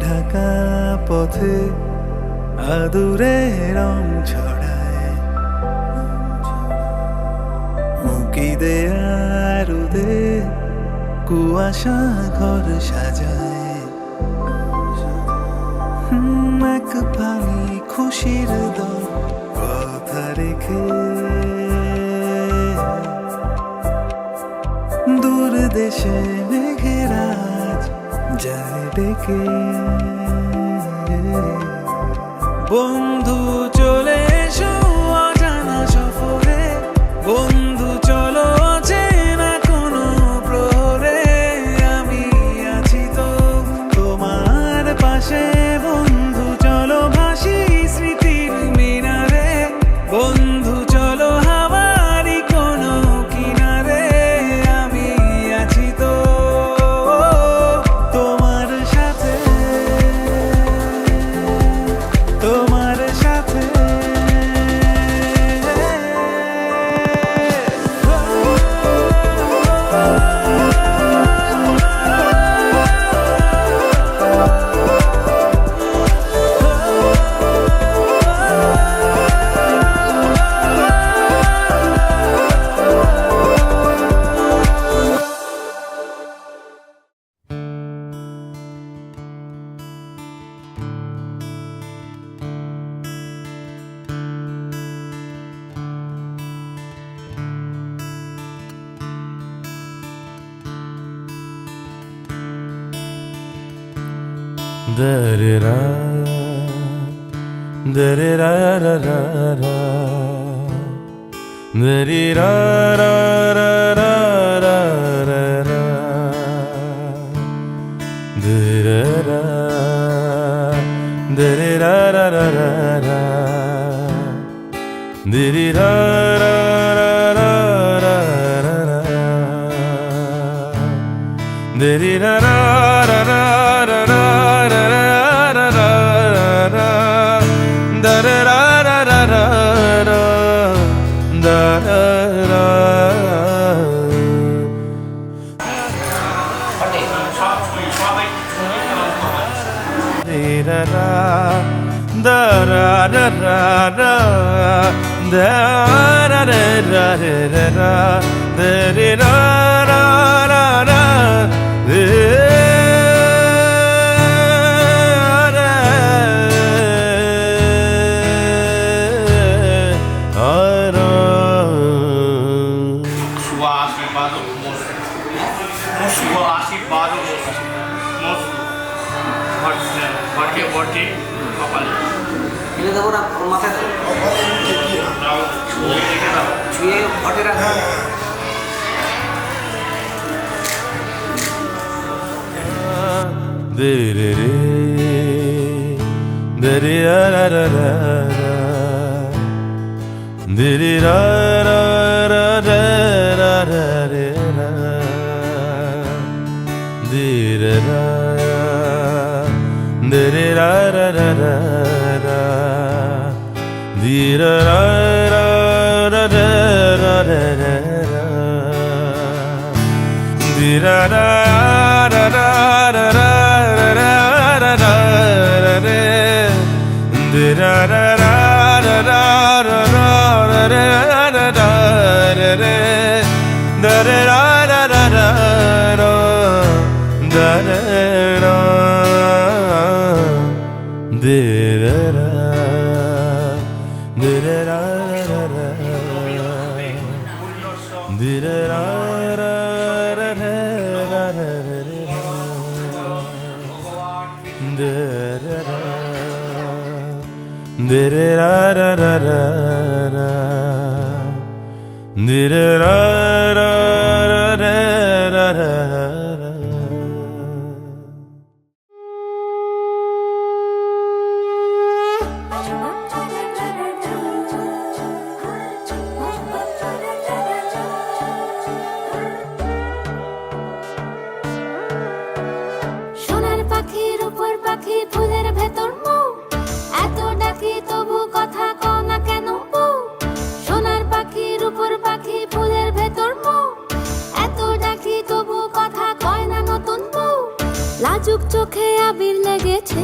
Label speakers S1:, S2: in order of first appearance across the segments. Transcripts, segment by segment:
S1: ঢাকা পথে আদুরে রং ছড়ায়, উকি দেয়া রোদে কুয়াশা ঘর সাজায়। এক পানি খুশির দল কথা রেখে দূর দেশে মেঘেরাজ যায় ডেকে। বন্ধু চলে এসো অজানা সফরে, বন্ধু চলো চেনা কোনো প্রহরে। আমি আছি তো তোমার পাশে, বন্ধু চলো ভাসি স্মৃতির মিনারে। বন্ধু চলো হাওয়ারি কোনো কিনারে, আমি আছি তো তোমার সাথে, তোমার সাথে।
S2: Da-da-da, da-da-da-da-da-da, da-da-da-da-da-da-da, da-da-da, da-da-da-da-da-da,
S3: এনে দেবো না মাথায় ছুঁয়ে ঘটে রাখা।
S4: সোনার পাখির উপর পাখি ফুলের ভেতর মৌ, এত ডাকি তবু কথা কও না কেন বউ। সোনার পাখির উপর পাখি ফুলের ভেতর চোখে আবির লেগেছে,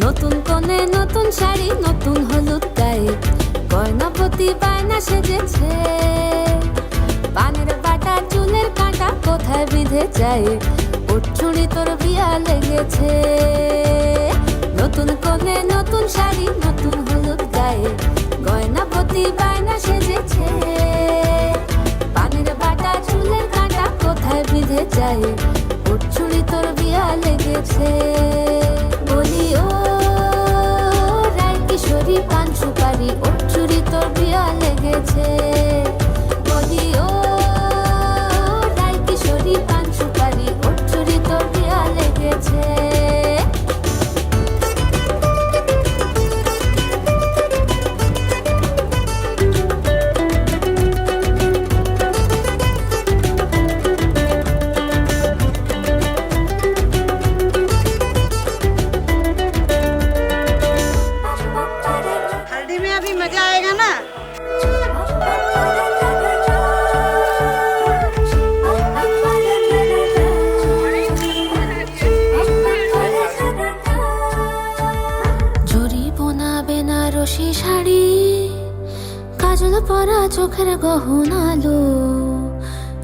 S4: নতুন কোণে নতুন শাড়ি, নতুন হলুদ গায়ে, গয়না প্রতি বায়না সেজেছে। পানের বাটা চুলের কাঁটা কোথায় বিঁধে যায়, ওর চুড়ি তোর বিয়া লেগেছে। নতুন কোণে নতুন শাড়ি, নতুন হলুদ গায়ে, গয়না প্রতি বায়না সেজেছে। পানের বাটা চুলের কাঁটা কোথায় বিঁধে যায়, ওর চুড়ি তোর বিয়া লেগেছে। বলি ও রায় কিশোরী পান সুপারি, ওর চুড়ি তোর বিয়া লেগেছে। বলি ও রায় কিশোরী পান সুপারি, ওর চুড়ি তোর বিয়া লেগেছে।
S5: हल्दी में अभी मजा आएगा ना।
S4: জরি বোনা বেনারসি শাড়ি, কাজল পরা চোখের গহনালো,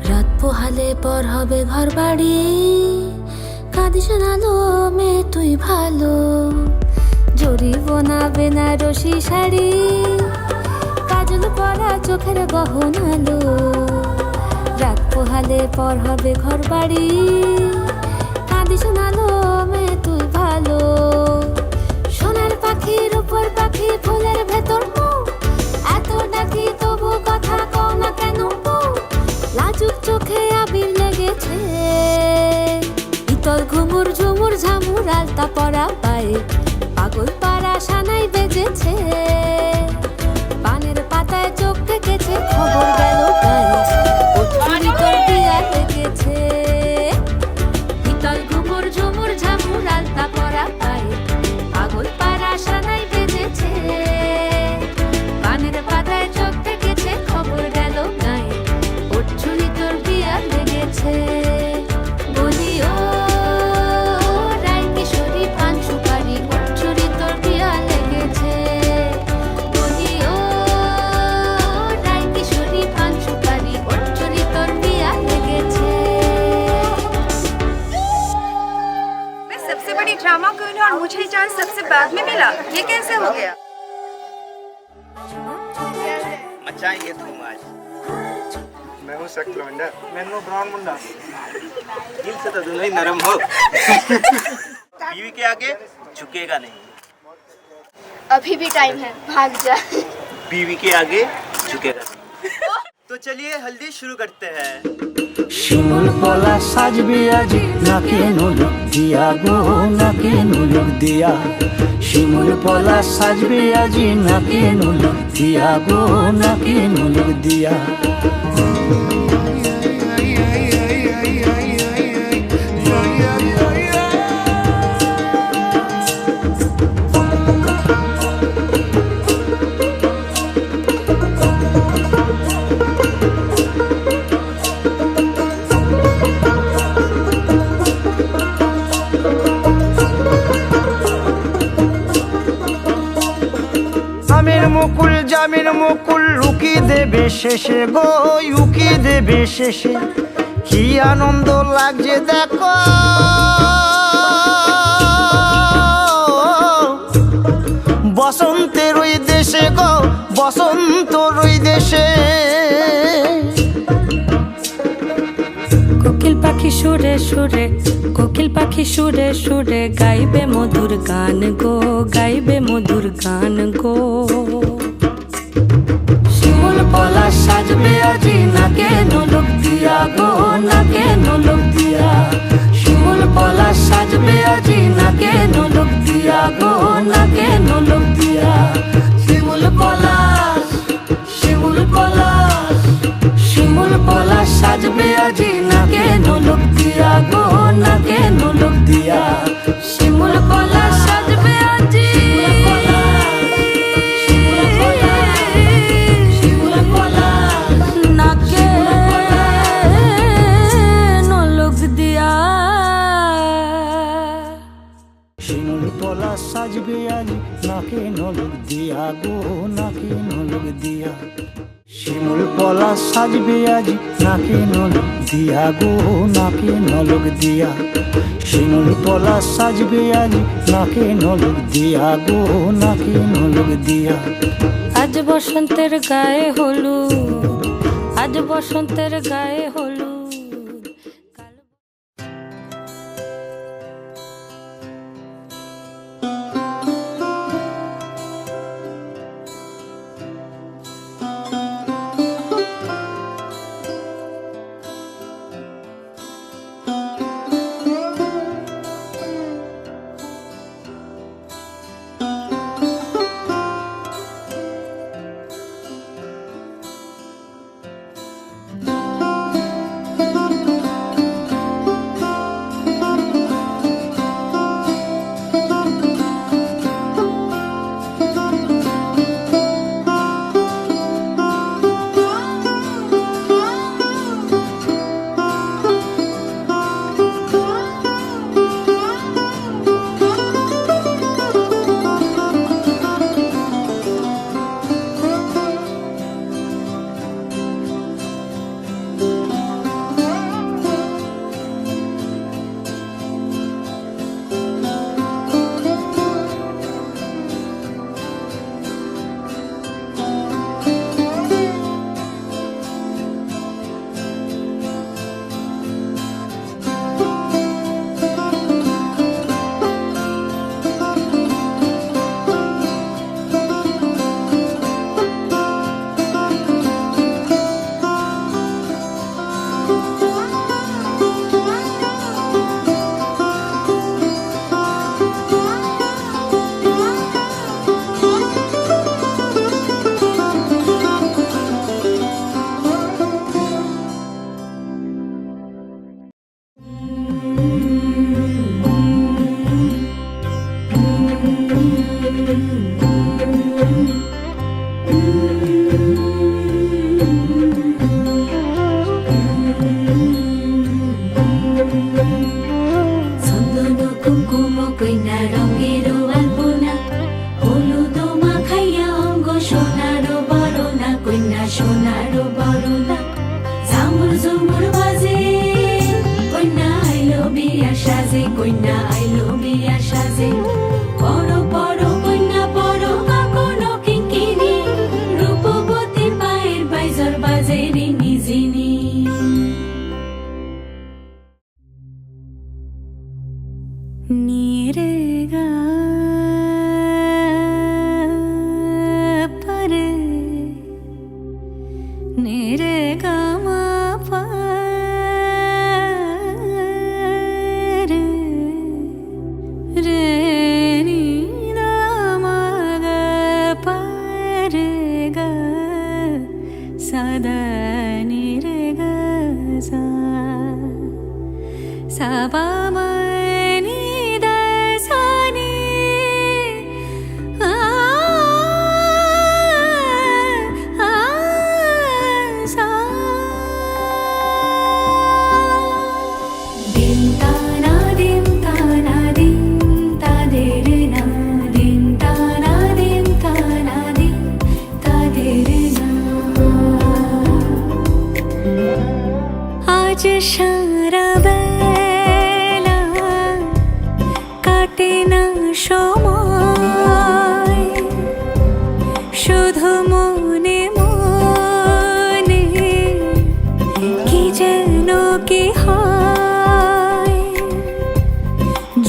S4: রাত পোহালে পর হবে ঘর বাড়ি, কাঁদিস না লো মেয়ে তুই ভালো। জরি বোনা বেনারসি শাড়ি, কাজল পরা চোখের গহনালো, রাত পোহালে পর হবে ঘর বাড়ি, কাঁদিস না লো মেয়ে তুই ভালো। সোনার পাখির উপর পাখি, ফুলের ভেতর মৌ, এত ডাকি তবু কথা কও না কেন বউ? লাজুক চোখে আবির লেগেছে, ইতল ঘুমুর ঝুমুর ঝামুর আলতা পরা পায়ে, পাগল পাড়া সানাই বেজেছে। পানের পাতায় চোখ থেকেছে, খবর গেল গায়ে, ওর চুড়ি তোর বিয়া লেগেছে। ইতল ঘুমুর ঝুমুর ঝামুর আলতা পরা পায়ে, পাগল পাড়া সানাই বেজেছে। পানের পাতায় চোখ থেকেছে, খবর গেল গায়ে, ওর চুড়ি তোর বিয়া লেগেছে। বলি ও রায় কিশোরী পান সুপারি, ওর চুড়ি তোর বিয়া লেগেছে। বলি ও রায় কিশোরী পান সুপারি, ওর চুড়ি তোর বিয়া লেগেছে।
S5: मैं सबसे बड़ी ड्रामा क्वीन हूँ और मुझे ये चांस सबसे बाद में मिला, ये कैसे हो गया?
S3: मचाएंगे तुम आज।
S6: मैं हूँ सेक्स लवेंडर। मैं हूँ ब्राउन मुंडा।
S3: दिल से तो दोनों ही नरम हो। बीवी के आगे झुकेगा नहीं,
S7: अभी भी टाइम है, भाग जा।
S3: बीवी के आगे झुकेगा नहीं। तो चलिए हल्दी शुरू करते हैं।
S8: শিমুল পলা সাজবে আজি, নাকে নুলুক দিয়া গো, নাকে নুলুক দিয়া। শিমুল পলা সাজবে আজি, নাকে নুলুক দিয়া গো, নাকে নুলুক দিয়া। আমির মুকুল জামির মুকুল লুকি দেবে শেষে গো, উকি দেবে শেষে। কি আনন্দ লাগছে দেখো, বসন্তের ওই দেশে গো, বসন্তর ওই দেশে।
S9: কোকিল পাখি সুরে সুরে, কোকিল পাখি সুরে সুরে, গাইবে মধুর গান গো, গাইবে মধুর গান গো।
S8: শিমুল পলা সাজবে আজি, নাকে নুলুক দিয়া গো, নাকে নুলুক দিয়া। শিমুল পলা সাজবে আজি, নাকে নুলুক দিয়া গো, নাকে নুলুক দিয়া। শিমুল পলাশ, শিমুল পলাশ, শিমুল পলাশ সাজবে আজি, নাকে নুলুক দিয়া গো, নাকে নুলুক দিয়া।
S9: শিমুল পলাশ সাজবে আজি,
S8: নাকে
S9: নলক দিয়া।
S1: শিমুল পলা সাজবে আজি নাকে নলক দিয়া গো নাকে নলক দিয়া শিমুল পলা সাজবে আজি নাকে নলক দিয়া গো নাকে নলক দিয়া
S9: আজ বসন্তের গায়ে হলুদ, আজ বসন্তের গায়ে হলুদ।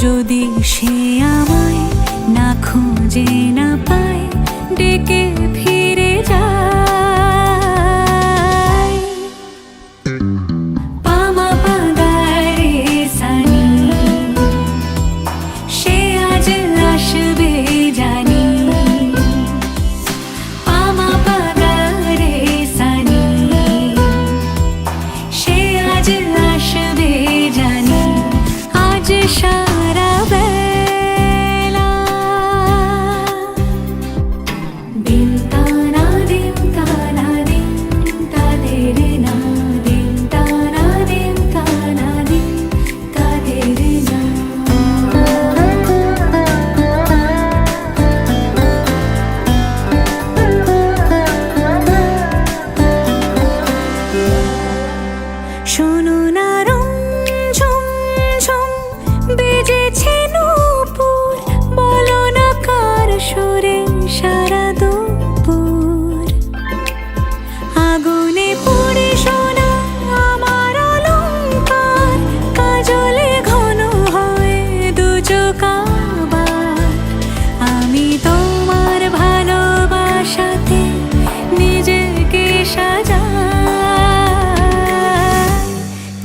S4: যদি সে আমায় না খুঁজে না পায় ডেকে ফিরে যায় পামা পাগারে সানি সে আজ আসবে জানি পামা পাগারে সানি সে আজ আসবে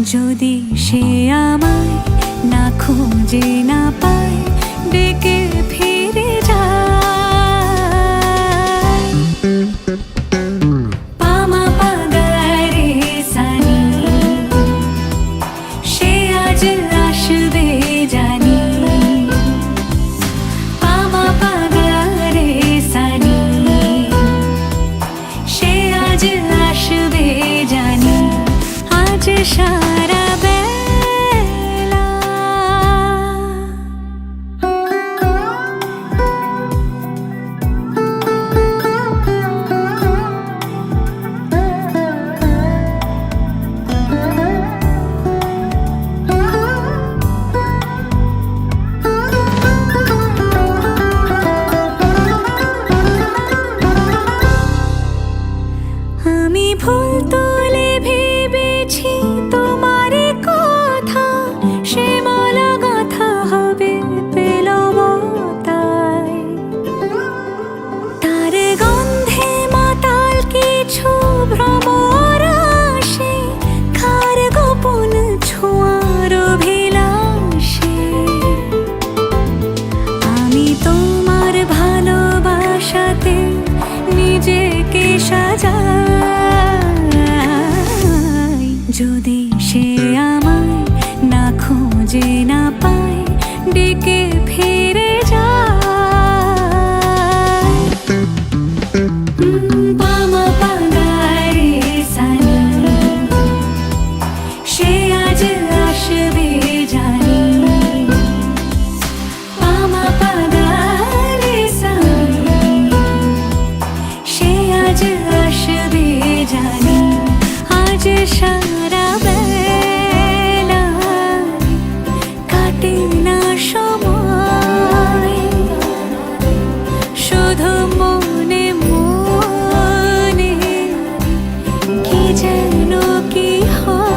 S9: যদি সে আমায় না খুঁজে না পায় ডেকে ফিরে যায় পামা পাগারে সানি সে আজ আসবে জানি পামা পাগারে সানি সে আজ আসবে জানি আজ সারা বেলা আমি ভুল তুলে ভেবেছি তোমার কথা সে মালা গাথা হবে পেলব তাই তার গন্ধে মাতাল কিছু ভ্রমর আসে কার গোপন ছোঁয়ার অভিলাষে আমি তোমার ভালোবাসাতে নিজেকে সাজাই যদি সে আমায় না খুঁজে না পায় ডেকে ফিরে যায় পামা পাগারে সানি সে আজ আসবে জানি পামা পাগারে সানি সে আজ আসবে জানি আজ সারা বেলা কাটে না সময় শুধু মনে মনে কি যেন কি হয়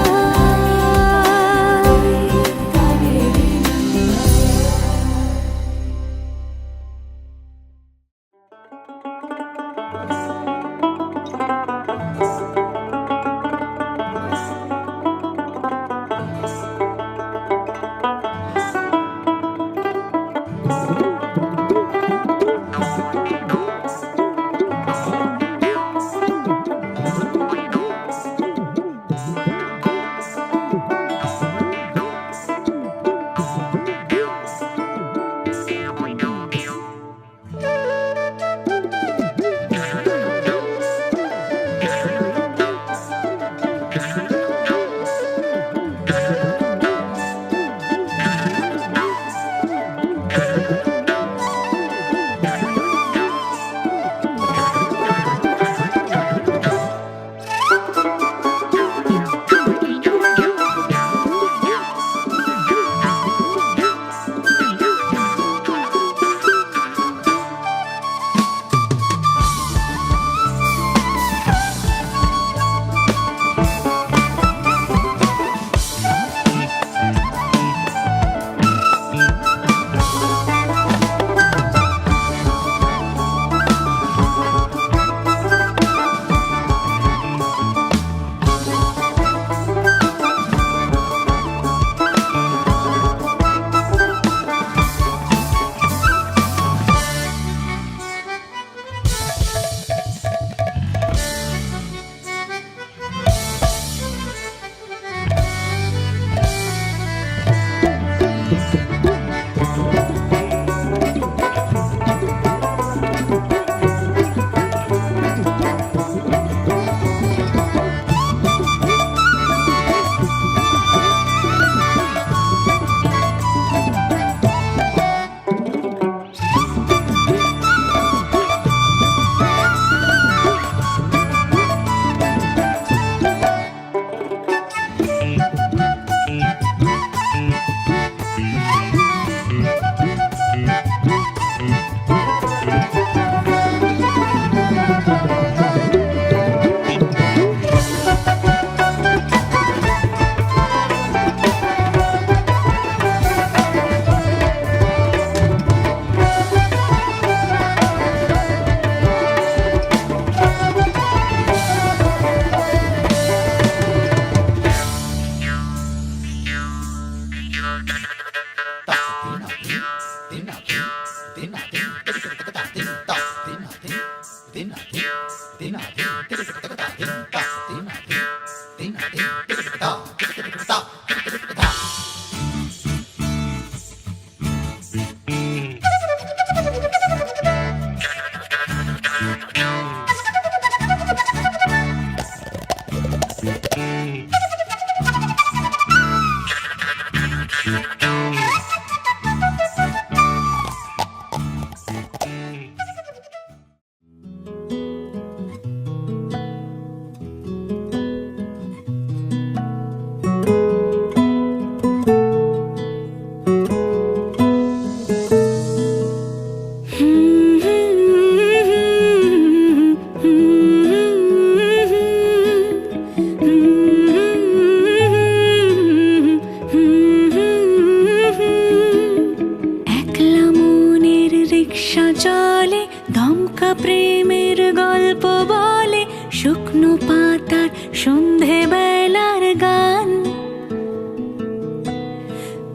S9: শুকনো পাতার সন্ধে বেলার গান,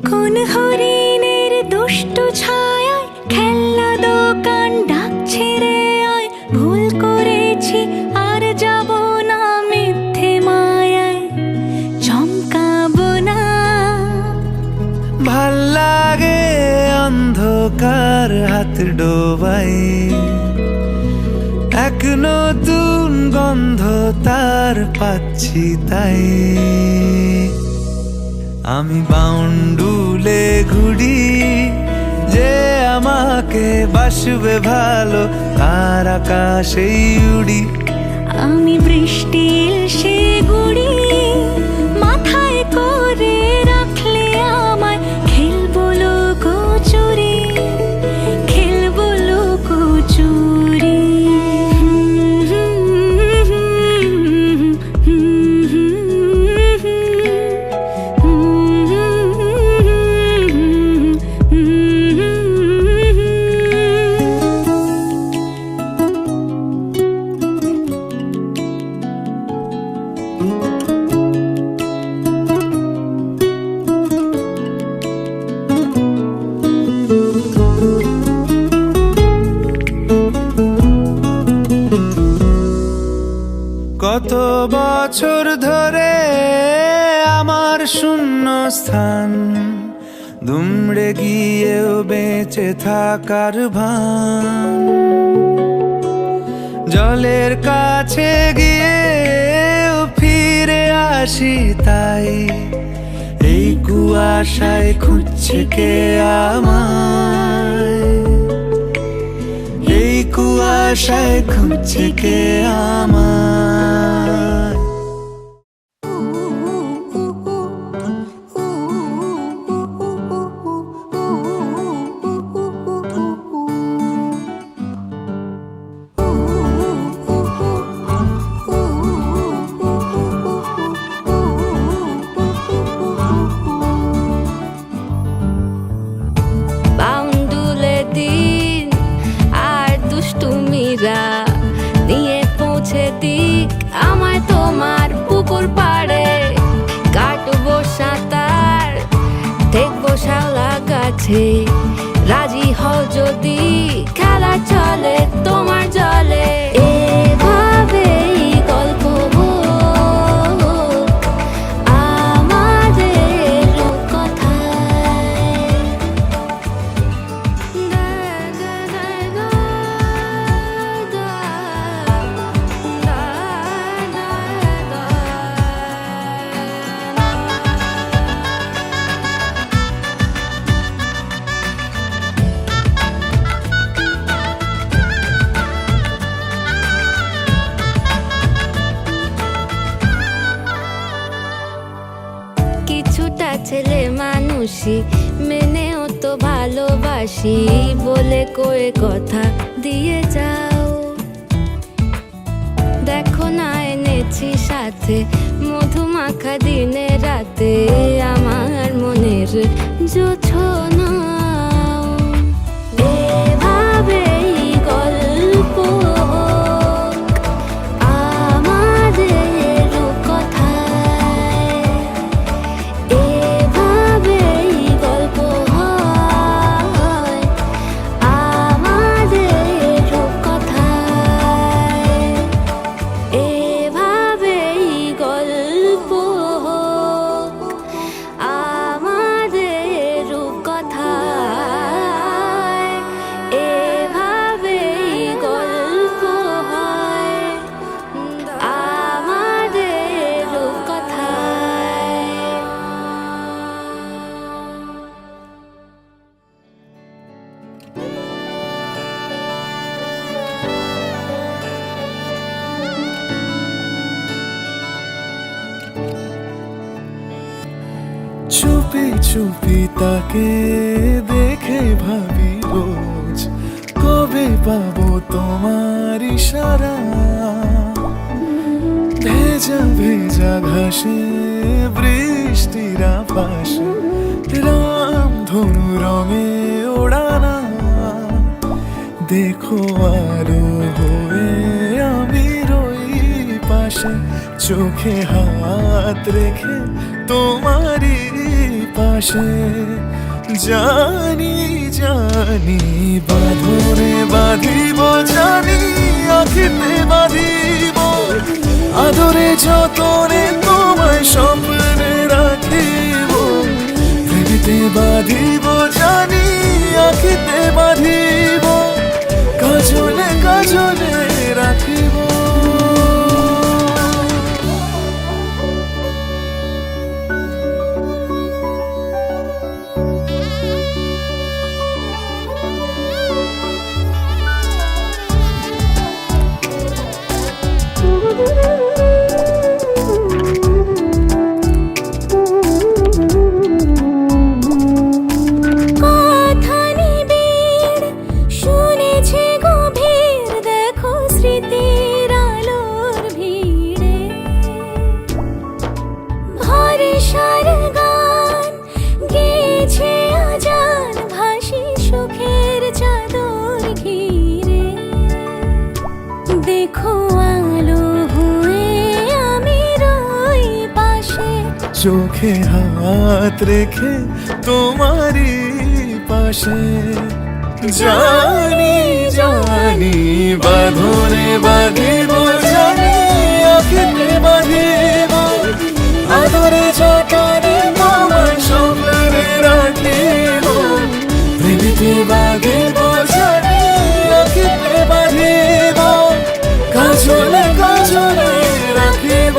S9: কোন হরিণের দুষ্ট ছায়ায় খেলনা দোকান ডাকছে রে আয়, ভুল করেছি আর যাব না মিথ্যে মায়ায় চমকাবো না।
S2: ভাল লাগে অন্ধকার হাত ডোবাই, এক নতুন গন্ধ তার পাচ্ছি তাই। আমি বাউন্ডুলে ঘুরি, যে আমাকে বাসবে ভালো তার আকাশেই উড়ি।
S9: আমি বৃষ্টির সে গুড়ি মাথায় করে রাখলে আমায় খেলবো লুকোচুরি, খেলবো লুকোচুরি।
S2: কত বছর ধরে আমার শূন্য স্থান, দুমড়ে গিয়েও বেঁচে থাকার ভান। জলের কাছে গিয়েও ফিরে আসি তাই, এই কুয়াশায় খুঁজছে কে আমায়, এই কুয়াশায় খুঁজছে কে আমায়।
S9: বাউন্ডুলে দিন আর দুষ্টুমিরা নিয়ে পৌঁছে দিক আমায় তোমার পুকুর পাড়ে। কাটবো সাঁতার, দেখবো শাওলা গাছে, রাজি হও যদি খেলা চলে তোমার জলে। এভাবেই গল্প হোক আমাদের কথায়। কিছুটা ছেলে মানুষই মেনেও তো ভালোবাসি, বলে কয়ে কথা দিয়ে যাও। দেখো না এনেছি সাথে মধুমাখা দিনে রাতে আমার মনের জোছনা। এভাবেই গল্প হোক আমাদের কথায়, এভাবেই গল্প হয় আমাদের কথায়, এভাবেই গল্প হোক আমাদের কথায়, এভাবেই গল্প হয় আমাদের কথায়।
S2: চুপি চুপি তাকে দেখে ভাবি রোজ, কবে পাবো তোমার ইশারা। ভেজা ভেজা ঘাসে বৃষ্টির আভাসে রামধনু রঙে ওড়ানা। দেখো আলো হয়ে আমি রই পাশে। পাশে, চোখে হাত রেখে তোমারই পাশে। জানি জানি বাঁধনে বাঁধিব, জানি আখিতে বাঁধিব, আদরে যতনে তোমায় স্বপ্নে রাখিব। প্রেমেতে বাঁধিব, জানি আখিতে বাঁধিব, কাজলে কাজলে রাখিব। চোখে হাত রেখে তোমারই পাশে। জানি জানি বাঁধনে বাঁধিব, জানি আখিতে বাঁধিব, আদরে যতনে তোমায় স্বপ্নে রাখিব। প্রেমেতে বাঁধিব, জানি আখিতে বাঁধিব, কাজলে কাজলে রাখিব।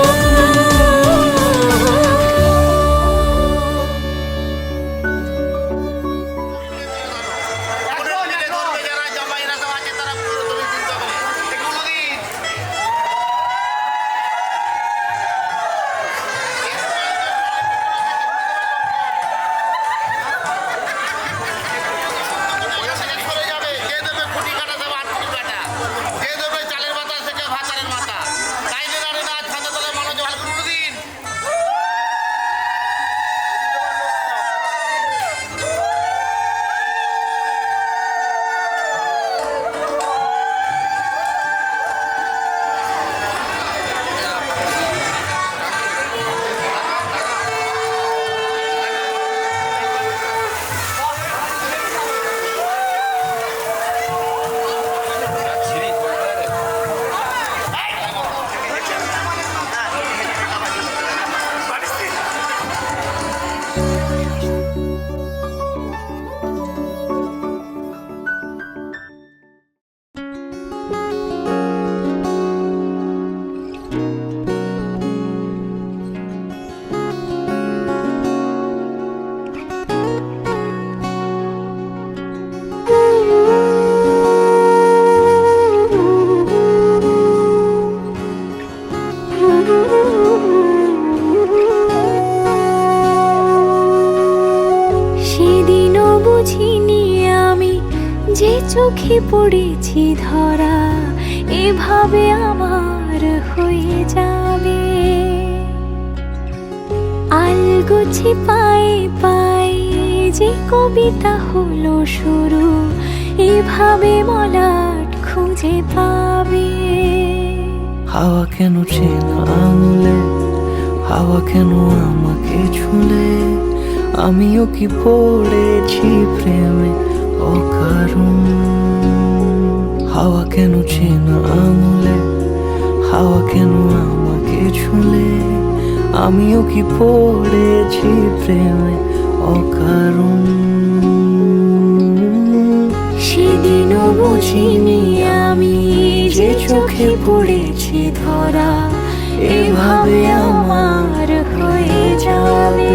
S4: চোখে পড়েছি ধরা, এভাবে আমার হয়ে যাবে। আলগোছে পায়ে পায়ে যে কবিতা হলো শুরু, এভাবে মলাট খুঁজে পাবে।
S1: হাওয়া কেন চেনা আঙুলে, হাওয়া কেন আমাকে ছুলে, আমিও কি পড়েছি প্রেমে অকারণ। হাওয়া কেন চেনা আঙুলে, হাওয়া কেন আমাকে ছুলে, আমিও কি পড়েছি প্রেমে অকারণ।
S4: সেদিনও বুঝিনি আমি যে চোখে পড়েছি ধরা, এভাবে আমার হয়ে যাবে।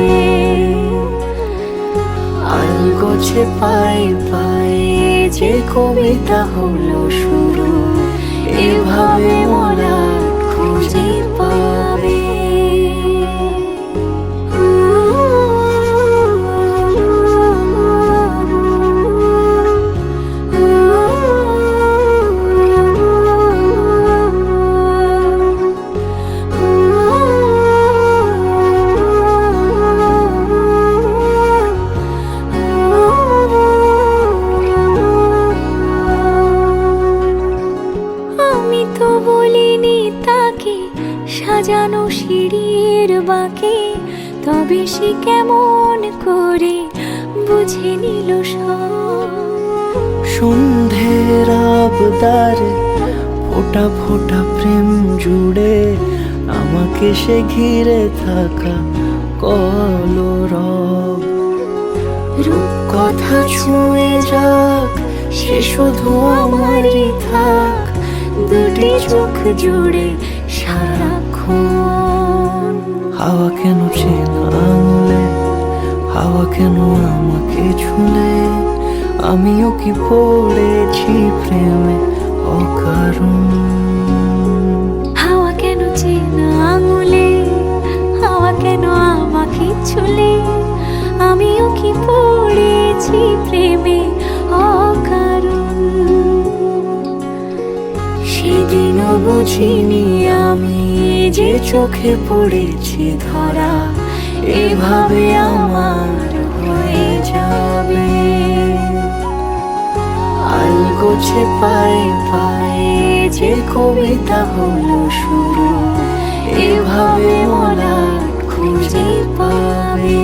S4: আলগোছে পায়ে পায়ে যে কবিতা হলো শুরু, এভাবে মলাট খুঁজে পাবে। আমি তো বলি সাজানো সিঁড়ির বাঁকে, তবে সে কেমন করে বুঝে নিল সব।
S1: সন্ধ্যের আবদারে ফোঁটা ফোঁটা প্রেম জুড়ে আমাকে সে ঘিরে থাকা কলরব। রূপকথা ছুঁয়ে যাক, সে শুধু আমারই থাক, দুটি চোখ জুড়ে সারাক্ষণ। হাওয়া কেন চেনা আঙুলে, হাওয়া কেন আমাকে ছুলে, আমিও কি পড়েছি প্রেমে অকারণ।
S4: হাওয়া কেন চেনা আঙুলে, হাওয়া কেন আমাকে ছুলে, আমিও কি পড়েছি প্রেমে অকারণ।
S1: সেদিনও বুঝিনি আমি যে চোখে পড়েছি ধরা, এভাবে আমার হয়ে যাবে। আলগোছে পায়ে পায়ে যে কবিতা হলো শুরু, এভাবে মলাট খুঁজে পাবে।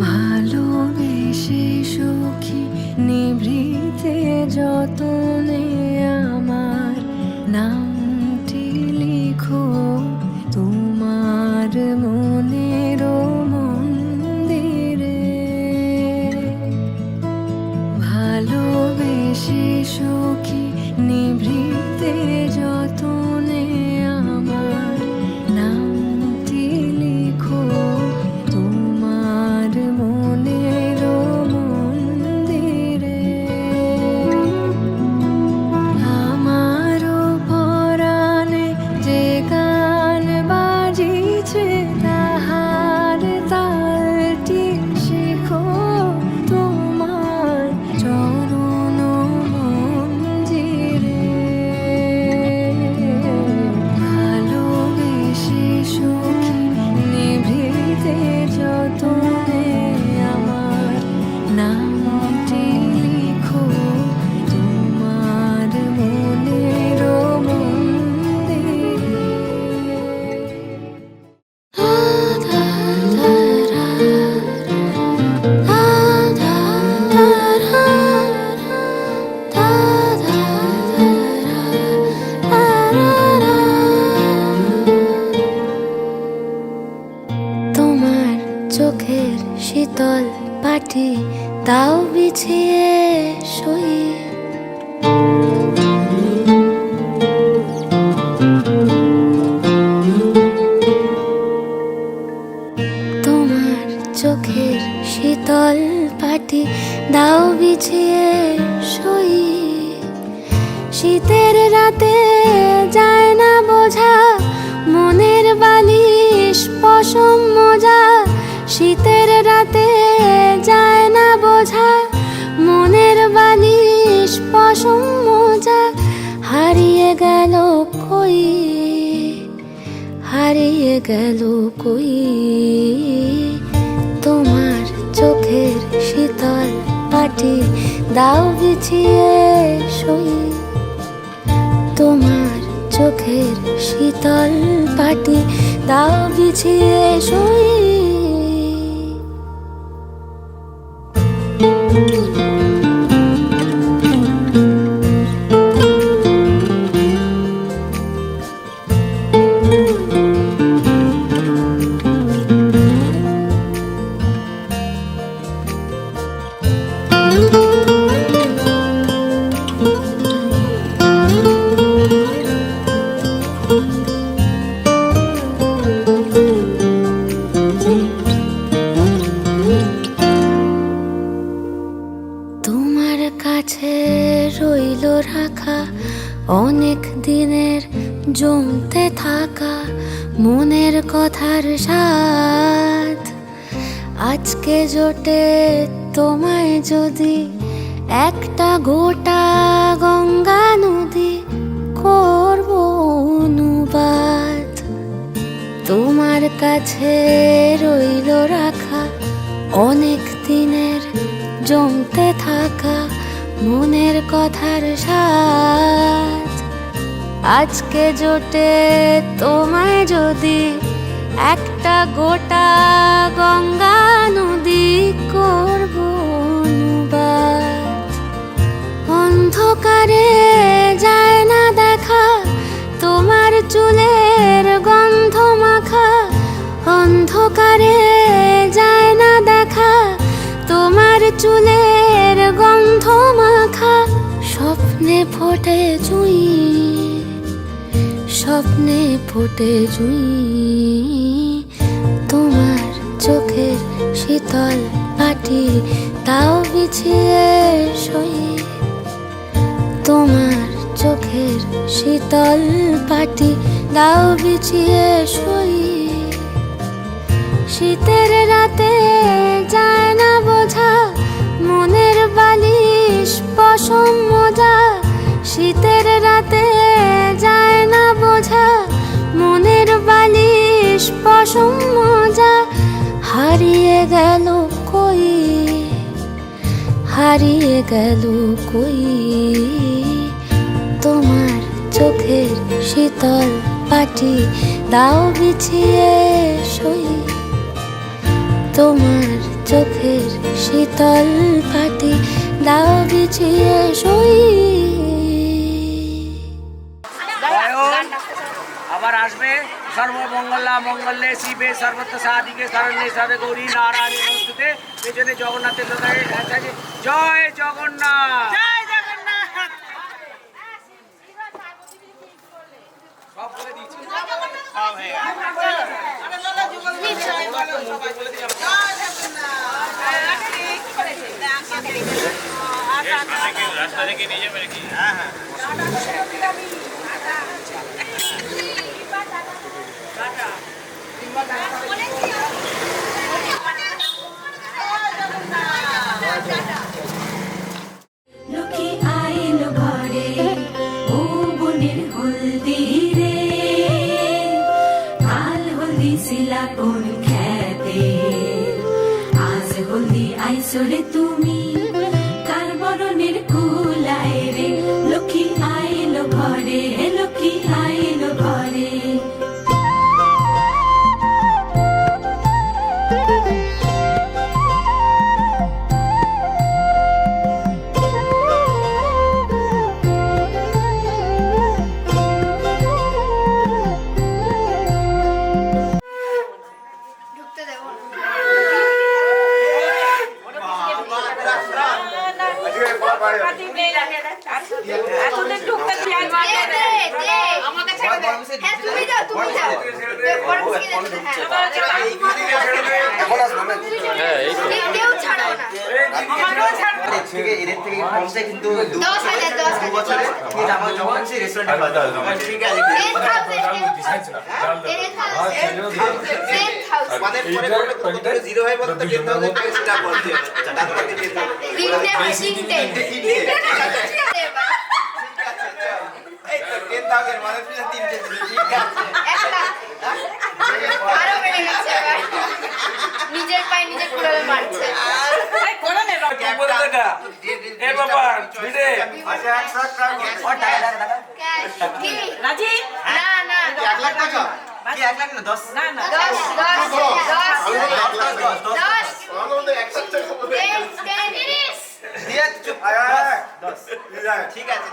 S9: ভালোবেসে সখী নিভৃতে যতনে আমার নামটি লিখো তোমার মনের মন্দিরে। ভালোবেসে সখী নিভৃতে যতনে আমার নামটি লিখো তোমার মনের মন্দিরে। আমারও পরাণে যে গান বাজিছে তাহার তালটি শিখো তোমার চরণ মঞ্জিরে। ভালোবেসে সখী নিভৃতে যতনে আমার নামটি লিখো তোমার মনের মন্দিরে।
S4: তোমার চোখের শীতল পাটি তাও বিছিয়ে শুই, তোমার চোখের শীতল শীতল পাটি দাও বিছিয়ে শুই শীতের রাতে যায় না বোঝা মনের বালিশ পশম মোজা শীতের রাতে যায় না বোঝা মনের বালিশ পশম মোজা হারিয়ে গেল কই হারিয়ে গেল কই তোমার চোখের শীতল পাটি দাও বিছিয়ে শুই তোমার চোখের শীতল পাটি দাও বিছিয়ে শুই তোমার কাছে রইল রাখা অনেক দিনের জমতে থাকা মনের কথার স্বাদ আজকে জোটে তোমায় যদি একটা গোটা গঙ্গা নদী করব অনুবাদ তোমার কাছে রইল রাখা অনেক দিনের জমতে থাকা মনের কথার স্বাদ আজকে জোটে তোমায় যদি একটা গোটা গঙ্গা নদী করব অনুবাদ অন্ধকারে যায় না দেখা তোমার চুলের গন্ধ মাখা অন্ধকারে যায় না দেখা তোমার চুলের গন্ধ মাখা স্বপ্নে ফোটে জুঁই স্বপ্নে ফোটে জুঁই তোমার চোখের শীতল পাটি তাও বিছিয়ে শুই তোমার চোখের শীতল পাটি দাও বিছিয়ে শুই শীতের রাতে যায় না বোঝা মনের বালিশ পশম মোজা শীতের রাতে যায় না বোঝা মনের বালিশ পশম মোজা হারিয়ে গেল কই হারিয়ে গেল কই তোমার চোখের শীতল পাটি দাও বিছিয়ে শুই তোমার চোখের শীতল পাটি দাও বিছিয়ে শুই
S10: আবার আসবে সর্বমঙ্গলা মঙ্গলে শিবে সর্বত্র সাদিকে শরণ্যে সবে গৌরী নারায়ণী নমস্তুতে পেছনে জগন্নাথের লোকায় জয় জগন্নাথ জয় জগন্নাথ সব বলে দিয়েছি সব হয়ে রাস্তা থেকে নিয়ে যাবে নাকি হ্যাঁ হ্যাঁ
S8: লক্ষ্মী আইল ঘরে ও বোনের হলদি রে কাল হলদি শিলা কোন খেতে আজ হলদি আইসরে তুমি কার বরণের কুলায় রে লক্ষ্মী আইল ঘরে লক্ষ্মী আইল ঘরে
S7: ঢুকতে দেবো তুমি যাও কেউ ছাড়া
S3: থেকে এদের থেকে কমছে কিন্তু
S7: 10,000
S3: দু বছরে কিন্তু আমার যখন সেই রেস্টুরেন্টে খাওয়া দাওয়া ঠিক আছে আমাদের পরে পরে কত জিরো হয়ে বলতে 10,000 টাকা সেটা বলতে আচ্ছা তারপর থেকে এই তো 10,000 মানে 3 কেজি ঠিক আছে
S7: আরো বেড়ে গেছে এবার নিজের পায়ে নিজে কুড়ালে মারছে
S5: রাজি
S7: না না
S3: 1 লাখ টাকা কি 1 লাখ না 10
S5: না না
S7: 10
S3: দিয়ে চুপ 10 ঠিক আছে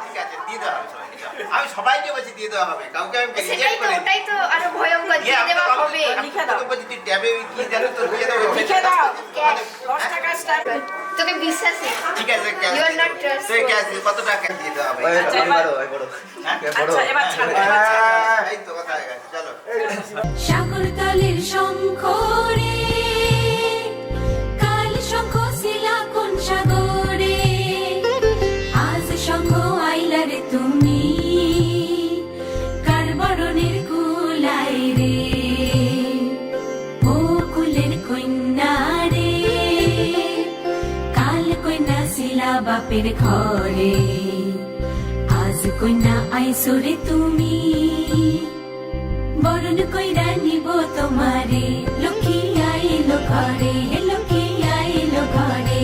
S3: দিয়ে দেওয়া হবে সবাইকে আমি সবাইকে বলছি দিয়ে দেওয়া হবে কাউকে আমি রিজেক্ট করে
S7: ওটাই তো আরো ভয়ঙ্কর দিয়ে দেওয়া হবে
S3: লিখে দাও তোকে বলছি তুই ট্যাবে কি জানো তোর হয়ে যাবে
S5: লিখে দাও 10 টাকা স্টার
S7: তোকে বিশ্বাসী
S3: ঠিক আছে cash
S7: You are not trustworthy.
S3: তুই ক্যাশ কত টাকা দিয়ে দেওয়া হবে
S5: আচ্ছা, এবার- আচ্ছা এবার ছাড়ো
S3: এই তো কথা হয়ে গেছে চলো
S8: সাগরকালের শঙ্খ রে কাল শঙ্খ শিলা কোন সাগরে আজ শঙ্খ আইলা রে তুমি কার বরণের কুলাই রে ও কুলের কন্যা রে কাল কন্যা শিলা বাপের ঘরে আজ কন্যা আইসরে তুমি বরণ কইরা নিব তোমারে লক্ষ্মী আইলো ঘরে হে লক্ষ্মী আইলো ঘরে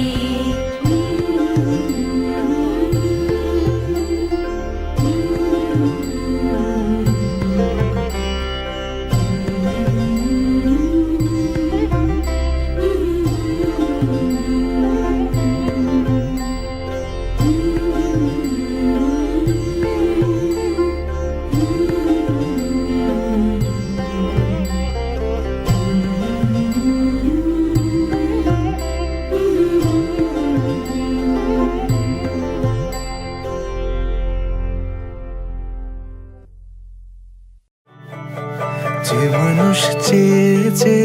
S2: যে মানুষ চেয়েছে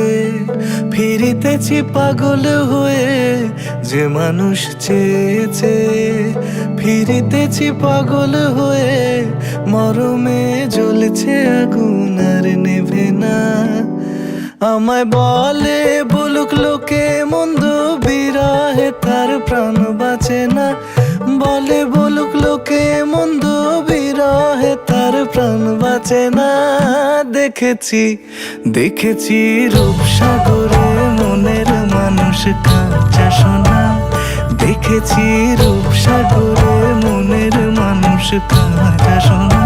S2: ফিরিতেছি পাগল হয়ে যে মানুষ চেয়েছে ফিরিতেছি পাগল হয়ে মরমে জ্বলছে আগুন আর নেভে না আমায় বলে বলুক লোকে মন্দ বিরহে তার প্রাণ বাঁচে না বলে বলুক লোকে মন্দ বিরহে তার প্রাণ বাঁচে না দেখেছি রূপসাগরে মনের মানুষ কাঁচা সোনা দেখেছি রূপসাগরে মনের মানুষ কাঁচা সোনা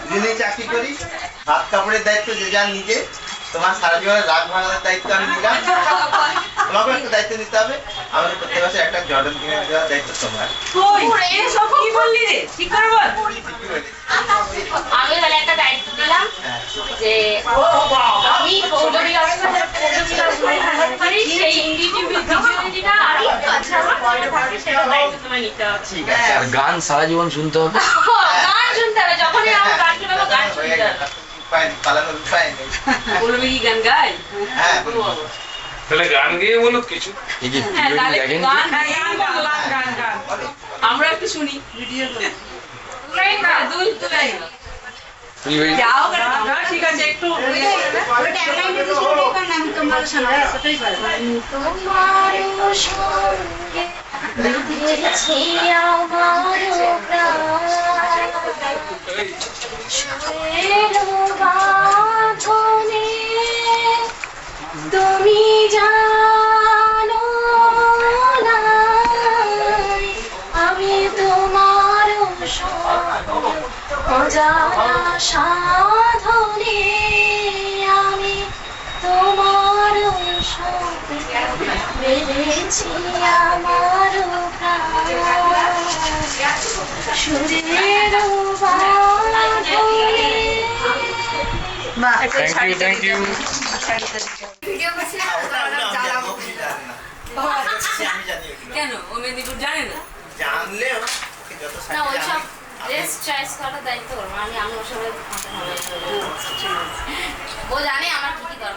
S3: দিনে চাকরি করি হাত কাপড়ের দায়িত্ব যে যার নিজে তোমার সারা জীবনের রাগ ভাঙানোর দায়িত্ব আমি নিলাম তোমাকে একটা দায়িত্ব নিতে হবে আমাকে প্রত্যেক মাসে একটা জর্ডন কিনে দেওয়ার দায়িত্ব তোমার
S5: কই এই সব কি বললি রে ঠিক করে বল
S7: আমি তাহলে একটা দায়িত্ব দিলাম যে আমি পৌঁছবি সেই ইংরেজি ভিডিওটা আর আচ্ছা আমার পরে থাকবে সেটা দায়িত্ব তোমায় নিতে হবে
S3: ঠিক আছে
S10: আর গান সারা জীবন শুনতে হবে
S7: গান শুনতে হবে যখনই আমরা গান শুনবো গান শুনতে হবে
S3: পালানোর উপায় নেই
S5: বলবি কি গান গাই
S3: হ্যাঁ বলবো
S11: তাহলে গান গেয়ে বলো কিছু
S10: এই যে
S5: হ্যাঁ
S10: ভিডিওটি
S5: তাহলে
S10: দেখেন
S5: গান গান আমরা একটু শুনি ভিডিও তুলাই না দুল তুলাই যাও গান ঠিক আছে একটু
S7: তোমার সঙ্গে বেঁধেছি আমার বাঁধনে তুমি জানো না আমি তোমার অজানা সাধনে আমি তোমার বেঁধেছি আমার সুরের বাঁধনে
S11: থ্যাংক ইউ
S7: ভিডিও করছি
S3: আমি জানি
S5: কেন ও মেদিনীপুর জানে না
S3: জানলেও যত
S7: না ওইসব ড্রেস চয়েস করার দায়িত্ব ওর আমি ওর সবাই ও জানে আমার কি কি দরকার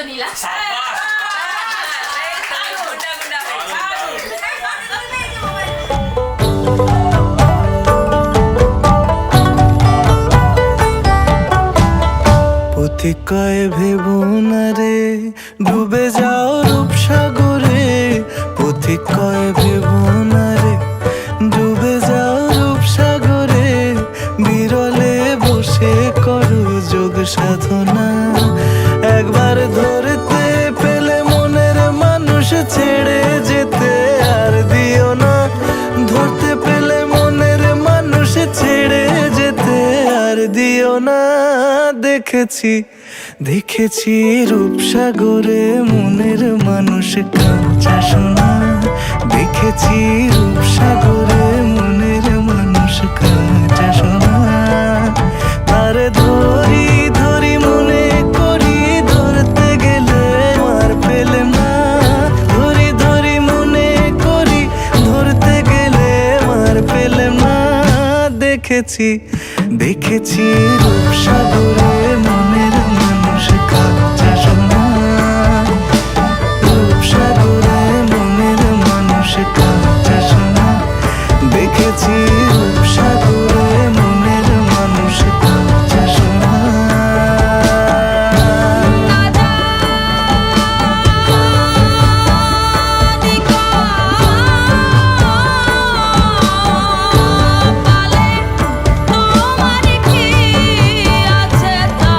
S5: নীলা গুন্ডা গুন্ডা
S2: পথিক কয় ভেবো না রে ডুবে যাও রূপসাগরে, পথিক কয় ভেবো না রে ডুবে যাও রূপসাগরে, বিরলে বসে করো যোগ সাধনা। একবার ধরতে পেলে মনের মানুষ ছেড়ে যেতে আর দিও না, ধরতে পেলে মনের মানুষ ছেড়ে যেতে আর দিও না। দেখেছি দেখেছি রূপসাগরে মনের মানুষ কাঁচা সোনা, দেখেছি রূপসাগরে মনের মানুষ কাঁচা সোনা। তার ধরি ধরি মনে করি ধরতে গেলে আর পেলে না, ধরি ধরি মনে করি ধরতে গেলে আর পেলে না। দেখেছি দেখেছি রূপসাগরে মনের মানুষ কাঁচা সোনা, রূপসাগরে মনের মানুষ কাঁচা সোনা, দেখেছি রূপসাগরে মনের মানুষ কাঁচা সোনা।
S8: তোমার কি আছে তা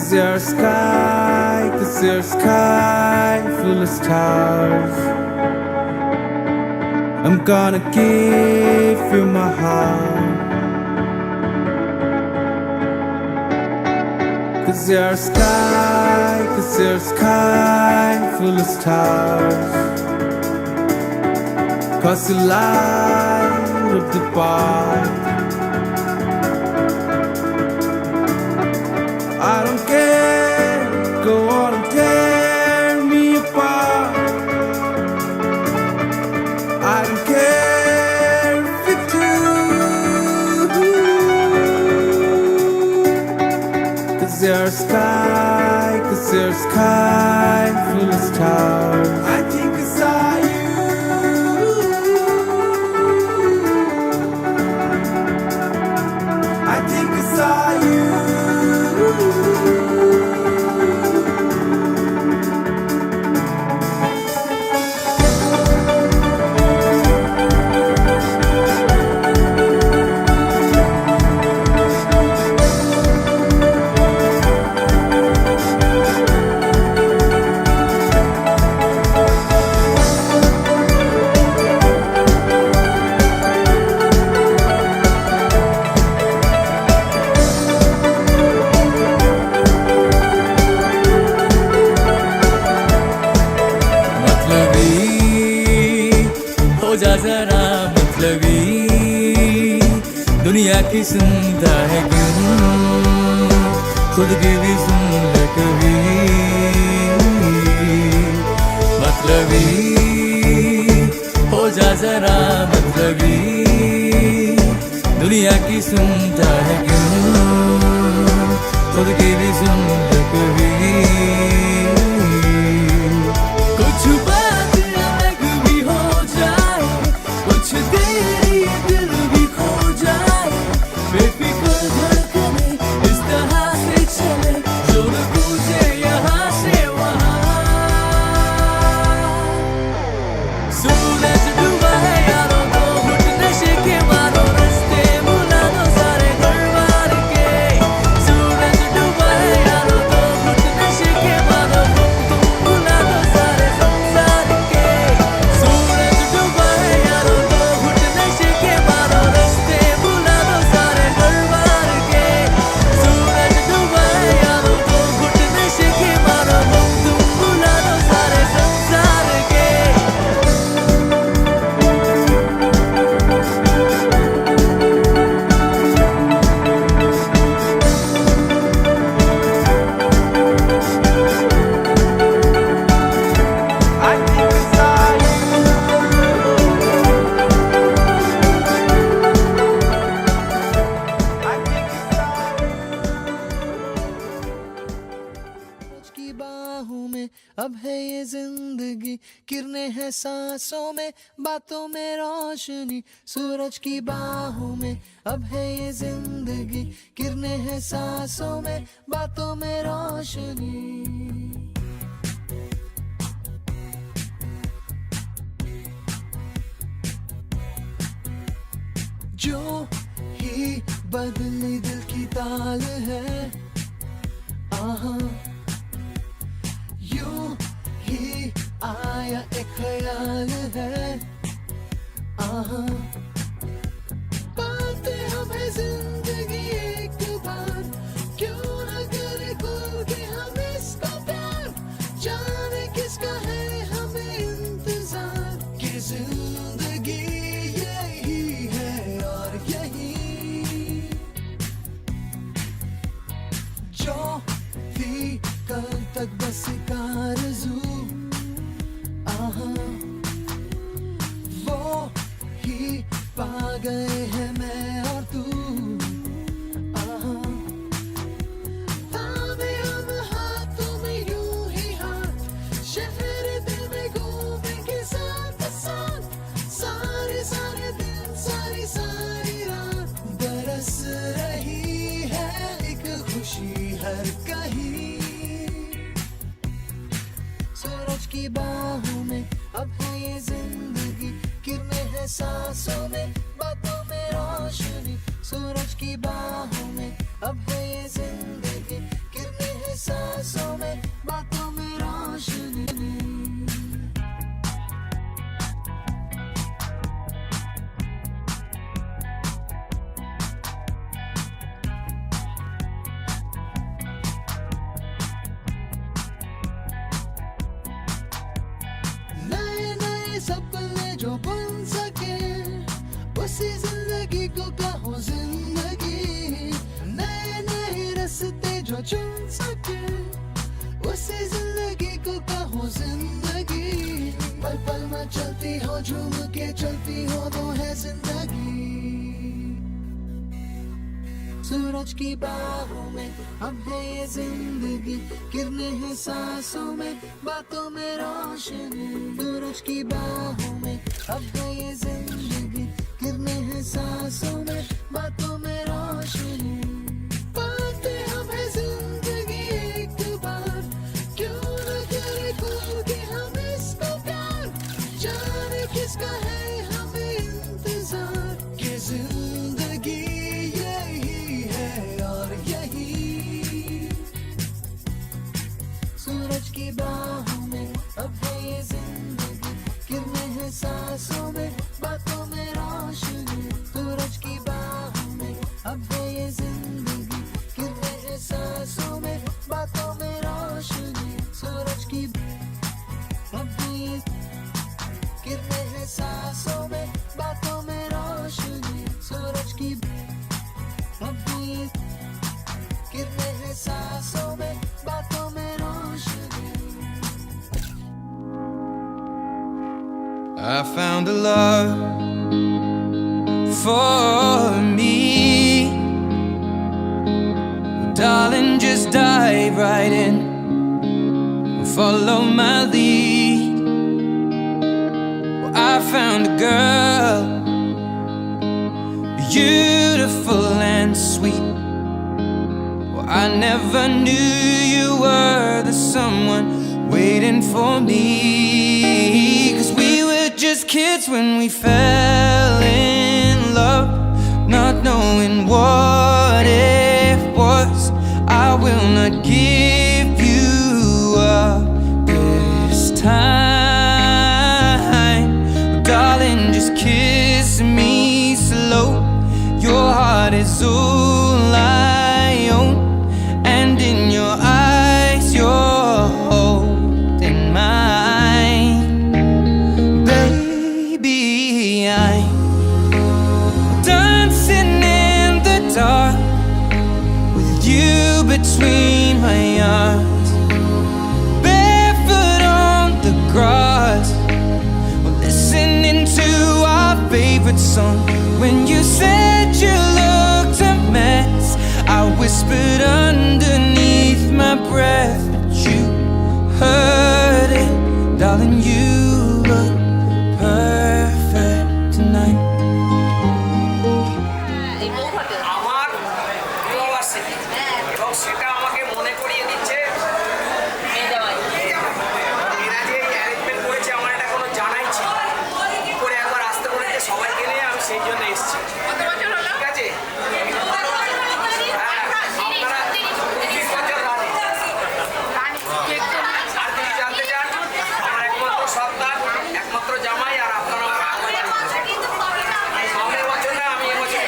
S2: 'Cause your sky full of stars. I'm gonna give you my heart. 'Cause your sky full of stars. 'Cause you light up the path. I don't care, go on and tear me apart. I don't care if you do. 'Cause your sky full of stars. I think I saw you. I think I saw you. जा जरा मतलबी दुनिया की सुनता है क्यों खुद की भी सुन ले कभी मतलबी हो जा जरा मतलबी दुनिया की सुनता है क्यों खुद की भी सुन ले कभी कुछ बात अलग भी हो जाए कुछ तेरी दिल भी खो जाए बेफिक्र धड़कने इस तरह से चले शोर गूंजे यहाँ से वहाँ सूरज डूबा है यारों दो घुट नशे के मारो रास्ते बुला दो सारे घर बार के सूरज डूबा है यारों दो घुट नशे के मारो तुम बुला दो सारे संसार के सूरज डूबा है यारों दो घुट नशे के मारो रास्ते बुला दो सारे घर बार के सूरज डूबा है यारों दो घुट नशे के मारो तुम बुला दो सारे संसार के I think I saw you. I think I saw
S12: सूरज की बाहों में अब है ये जिंदगी किरणें हैं सांसों में बातों में रोशनी सूरज की बाहों में अब है ये जिंदगी किरणें हैं सांसों में बातों में रोशनी जो ही बदली दिल की ताल है आहा यूं ही आया एक ख्याल है आहा पाते हमें जिंदगी एक बार क्यों न करे खुल के हम इसका प्यार जाने किसका है हमें इंतजार कि जिंदगी यही है और यही जो थी कल तक बस एक आरज़ू आहा वो ही पा गए हैं मैं और तू आहा थामे हम हाथों में यूं ही हाथ शहर दिल में घूमेंगे साथ साथ सारे सारे दिन सारी सारी रात बरस रही है एक खुशी हर कहीं सूरज की बाहों में अब है ये जिंदगी किरणें हैं सांसों में बातों में रोशनी सूरज की बाहों में अब है ये जिंदगी किरणें हैं जो बन सके उसी जिंदगी को कहो जिंदगी नए नए रास्ते जो चुन सके उसी जिंदगी को कहो जिंदगी पल पल में चलती हो झूम के चलती हो तो है जिंदगी सूरज की बाहों में अब है ये जिंदगी किरणें हैं सांसों में बातों में रोशनी सूरज की बाहों में अब है ये जिंदगी किरणें हैं सांसों में बातों में रोशनी पाते हमें जिंदगी एक बार क्यों न करे खुल के हम इसको प्यार जाने किसका है हमें इंतजार कि जिंदगी सूरज की बाहों में अब है ये जिंदगी किरणें हैं सांसों में बातों में रोशनी सूरज की बाहों में अब है ये जिंदगी किरणें हैं सांसों में बातों में रोशनी सूरज की अब है ये किरणें हैं सांसों में बातों में रोशनी सूरज की अब है ये किरणें हैं सांसों में बातों में
S13: I found a love for me. Darling, just dive right in, follow my lead. Well, I found a girl, beautiful and sweet. Well, I never knew you were the someone waiting for me. 'Cause we were just kids when we fell in love, not knowing what it was. I will not give you up this time. Darling, just kiss me slow. Your heart is all I own, and in your eyes you're holding mine. Baby, I'm dancing in the dark with you between my arms, barefoot on the grass, listening to our favorite song. When you said you looked a mess, I whispered underneath my breath, but you heard it, darling. You look perfect tonight.
S10: আমার ভালোবাসে এবং সেটা আমাকে মনে করিয়ে দিচ্ছে এরা যে অ্যারেঞ্জমেন্ট করেছে আমার এটা কোনো জানাই ছিল না। করে একবার আসতে বলেছে সবাইকে নিয়ে, আমি সেই জন্য এসেছি। ঠিক আছে, আপনারা 25 বছর রানী। আর কিছু জানতে চান? আমার একমাত্র সন্তান, একমাত্র জামাই, আর আপনারা সামনের বছর না, আমি এবছর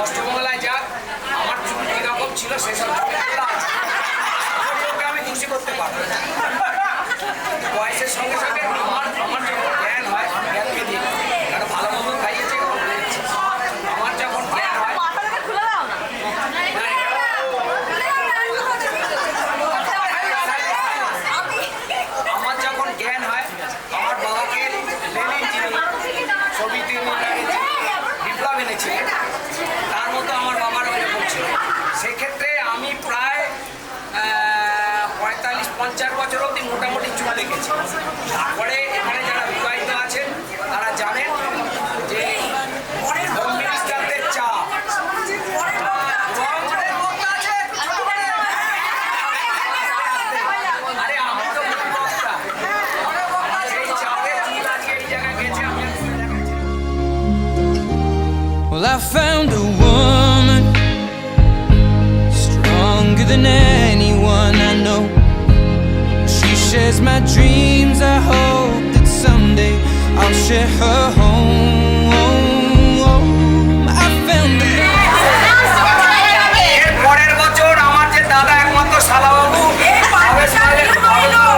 S10: অষ্টমঙ্গলায় যাক, আমার চুল এরকম ছিল সেসব আমি খুশি করতে পারবো। বয়সের সঙ্গে সঙ্গে আমার যখন জ্ঞান হয়, জ্ঞানকে দিই, কারণ ভালো মন্দ খাইয়েছে, আমার যখন জ্ঞান হয় আমার যখন জ্ঞান হয়, আমার বাবাকে লেনিন যিনি ছবিতে বিপ্লব এনেছিলেন, তার মতো আমার বাবার ওইরকম ছিল। সেক্ষেত্রে আমি প্রায় 45-50 বছর অবধি মোটামুটি চুল রেখেছি। তারপরে এখানে যারা বিবাহিত আছেন তারা জানেন যে হোম মিনিস্টারদের চাপ, আরে আমি তো বক্তা, সেই চাপে চুল আজকে এই জায়গায় গেছে। আমি
S13: Well, I found a woman stronger than anyone I know. She shared shares my dreams. I hope that someday I'll share her home. I found the
S10: এর পরের বছর আমার যে দাদা একমাত্র শালাবাবু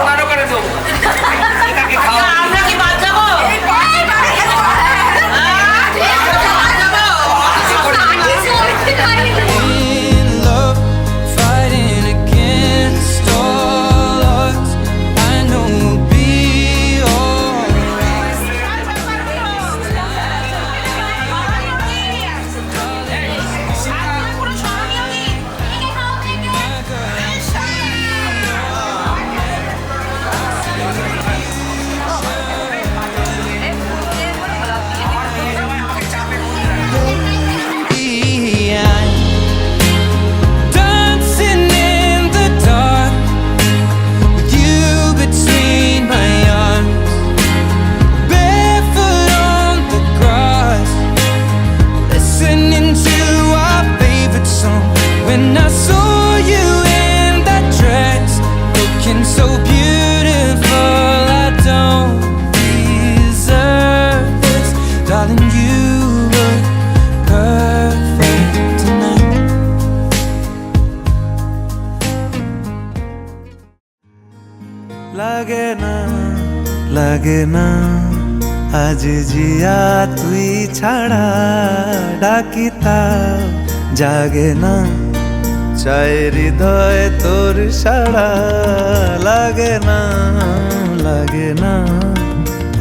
S10: ওনারও করে দেবো। এটাকে খাওয়া
S5: আমরা কি বাদ যাবো?
S13: in love, fighting against all odds. I know we'll be alright. Dancing in the dark with you between my arms, barefoot on the grass, listening to our favorite song. When I saw you in that dress, looking so beautiful, I don't deserve this, darling. You look perfect tonight.
S12: লাগে না আজ জিয়া তুই ছাড়া ডাকিতা জাগে না চাই হৃদয় তোর সাড়া লাগে না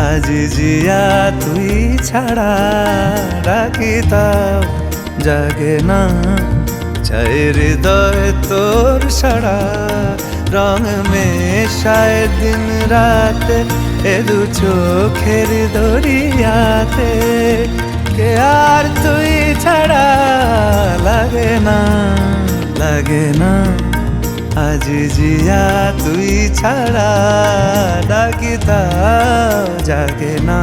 S12: আজ জিয়া তুই ছাড়া ডাকিতা জাগে না চাই হৃদয় তোর সাড়া রং মেশায় দিন রাতে এ দু চোখের দরিয়াতে কে আর তুই ছাড়া লাগে না আজ জিয়া তুই ছাড়া ডাকিতা জাগে না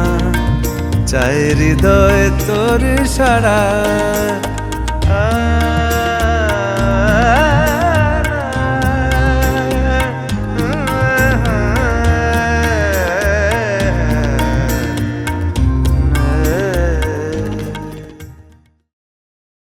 S12: চাই হৃদয় তোর সাড়া